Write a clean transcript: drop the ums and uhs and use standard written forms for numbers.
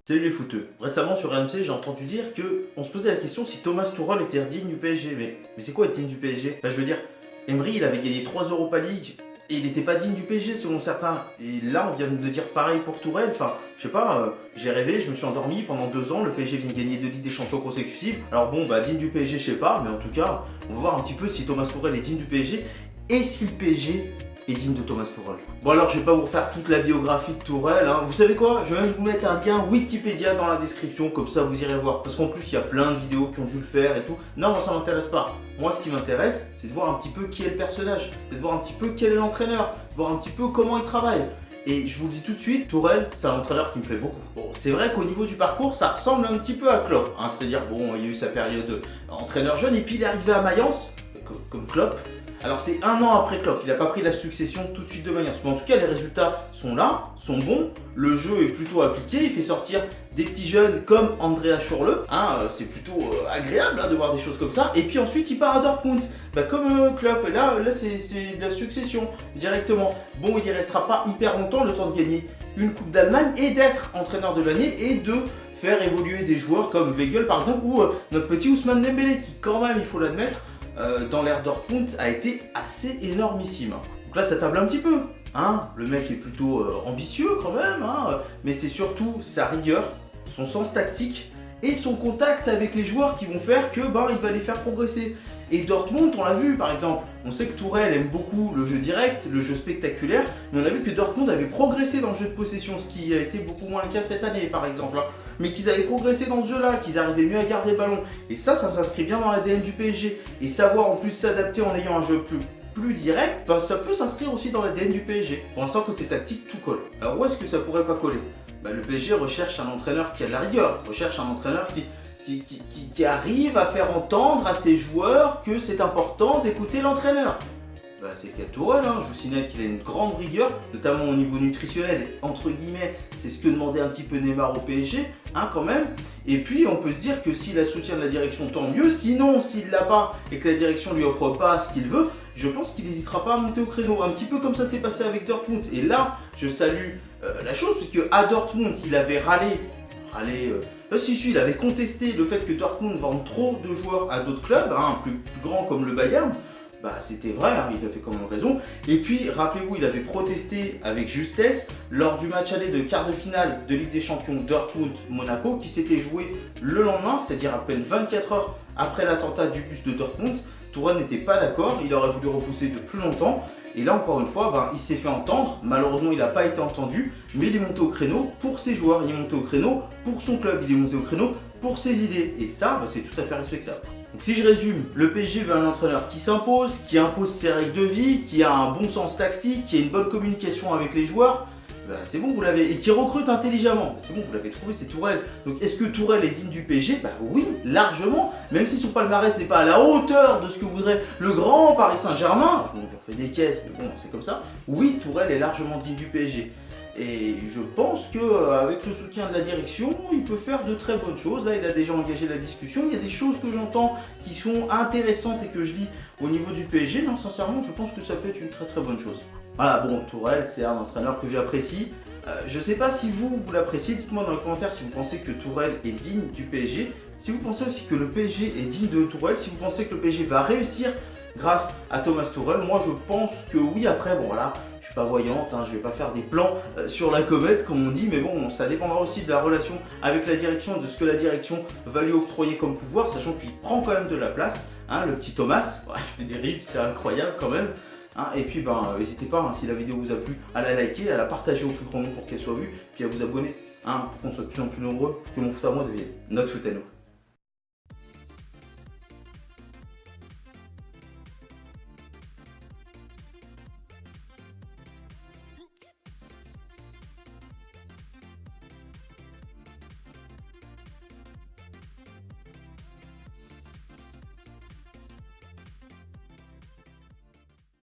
Salut les footeux. Récemment sur RMC, j'ai entendu dire que on se posait la question si Thomas Tuchel était digne du PSG. Mais c'est quoi être digne du PSG? Je veux dire, Emery, il avait gagné 3 Europa League et il n'était pas digne du PSG selon certains. Et là, on vient de dire pareil pour Tourelle. Enfin, je sais pas, j'ai rêvé, je me suis endormi pendant 2 ans. Le PSG vient de gagner 2 Ligues des Champions consécutives. Alors bon, digne du PSG, je sais pas, mais en tout cas, on va voir un petit peu si Thomas Tuchel est digne du PSG et si le PSG est digne de Thomas Tuchel. Bon alors je vais pas vous refaire toute la biographie de Tourelle, hein. Vous savez quoi? Je vais même vous mettre un lien Wikipédia dans la description, comme ça vous irez voir. Parce qu'en plus il y a plein de vidéos qui ont dû le faire et tout. Non, moi ça m'intéresse pas. Moi ce qui m'intéresse, c'est de voir un petit peu qui est le personnage, c'est de voir un petit peu quel est l'entraîneur, de voir un petit peu comment il travaille. Et je vous le dis tout de suite, Tourelle, c'est un entraîneur qui me plaît beaucoup. Bon, c'est vrai qu'au niveau du parcours, ça ressemble un petit peu à Klopp, hein. C'est-à-dire, bon, il y a eu sa période entraîneur jeune, et puis il est arrivé à Mayence, comme Klopp. Alors c'est un an après Klopp, il n'a pas pris la succession tout de suite de Mayence. Mais en tout cas, les résultats sont là, sont bons, le jeu est plutôt appliqué, il fait sortir des petits jeunes comme Andrea Schürrle, hein, c'est plutôt agréable de voir des choses comme ça. Et puis ensuite, il part à Dortmund, comme Klopp, et là c'est de la succession directement. Bon, il y restera pas hyper longtemps, le temps de gagner une Coupe d'Allemagne et d'être entraîneur de l'année et de faire évoluer des joueurs comme Weigl par exemple, ou notre petit Ousmane Dembélé qui quand même, il faut l'admettre, dans l'ère Dortmund a été assez énormissime. Donc là ça table un petit peu, hein. Le mec est plutôt ambitieux quand même, hein. Mais c'est surtout sa rigueur, son sens tactique et son contact avec les joueurs qui vont faire que il va les faire progresser. Et Dortmund, on l'a vu par exemple, on sait que Tourelle aime beaucoup le jeu direct, le jeu spectaculaire, mais on a vu que Dortmund avait progressé dans le jeu de possession, ce qui a été beaucoup moins le cas cette année par exemple, hein. Mais qu'ils avaient progressé dans ce jeu-là, qu'ils arrivaient mieux à garder le ballon. Et ça s'inscrit bien dans l'ADN du PSG. Et savoir en plus s'adapter en ayant un jeu plus direct, ça peut s'inscrire aussi dans l'ADN du PSG. Pour l'instant, côté tactique, tout colle. Alors où est-ce que ça pourrait pas coller? Le PSG recherche un entraîneur qui a de la rigueur, recherche un entraîneur qui arrive à faire entendre à ses joueurs que c'est important d'écouter l'entraîneur. C'est qu'il y a Tourelle, hein. Je vous signale qu'il a une grande rigueur, notamment au niveau nutritionnel, entre guillemets, c'est ce que demandait un petit peu Neymar au PSG, hein, quand même. Et puis on peut se dire que s'il a le soutien de la direction, tant mieux. Sinon, s'il l'a pas et que la direction lui offre pas ce qu'il veut, je pense qu'il n'hésitera pas à monter au créneau, un petit peu comme ça s'est passé avec Dortmund. Et là, je salue la chose, puisque à Dortmund, il avait il avait contesté le fait que Dortmund vende trop de joueurs à d'autres clubs, hein, plus grands comme le Bayern. C'était vrai, hein, il a fait quand même raison. Et puis, rappelez-vous, il avait protesté avec justesse lors du match aller de quart de finale de Ligue des Champions Dortmund-Monaco qui s'était joué le lendemain, c'est-à-dire à peine 24 heures après l'attentat du bus de Dortmund. Tourelle n'était pas d'accord, il aurait voulu repousser de plus longtemps. Et là, encore une fois, il s'est fait entendre. Malheureusement, il n'a pas été entendu, mais il est monté au créneau pour ses joueurs, il est monté au créneau pour son club, il est monté au créneau pour ses idées. Et ça, c'est tout à fait respectable. Donc si je résume, le PSG veut un entraîneur qui s'impose, qui impose ses règles de vie, qui a un bon sens tactique, qui a une bonne communication avec les joueurs. C'est bon, vous l'avez, et qui recrute intelligemment. C'est bon, vous l'avez trouvé, c'est Tourelle. Donc est-ce que Tourelle est digne du PSG? Oui, largement. Même si son palmarès n'est pas à la hauteur de ce que voudrait le grand Paris Saint-Germain, j'en fais des caisses, mais bon, c'est comme ça. Oui, Tourelle est largement digne du PSG. Et je pense qu'avec le soutien de la direction, il peut faire de très bonnes choses. Là, il a déjà engagé la discussion. Il y a des choses que j'entends qui sont intéressantes et que je dis au niveau du PSG. Non, sincèrement, je pense que ça peut être une très très bonne chose. Voilà, bon, Tourelle, c'est un entraîneur que j'apprécie. Je ne sais pas si vous l'appréciez. Dites-moi dans les commentaires si vous pensez que Tourelle est digne du PSG. Si vous pensez aussi que le PSG est digne de Tourelle. Si vous pensez que le PSG va réussir grâce à Thomas Tuchel. Moi, je pense que oui. Après, bon, voilà. Je suis pas voyante, hein, je vais pas faire des plans sur la comète comme on dit, mais bon, ça dépendra aussi de la relation avec la direction, de ce que la direction va lui octroyer comme pouvoir, sachant qu'il prend quand même de la place, hein, le petit Thomas. Ouais, je fais des rimes, c'est incroyable quand même. Hein, et puis n'hésitez pas, hein, si la vidéo vous a plu, à la liker, à la partager au plus grand nombre pour qu'elle soit vue, puis à vous abonner, hein, pour qu'on soit de plus en plus nombreux, pour que mon foot à moi devienne notre foot à nous.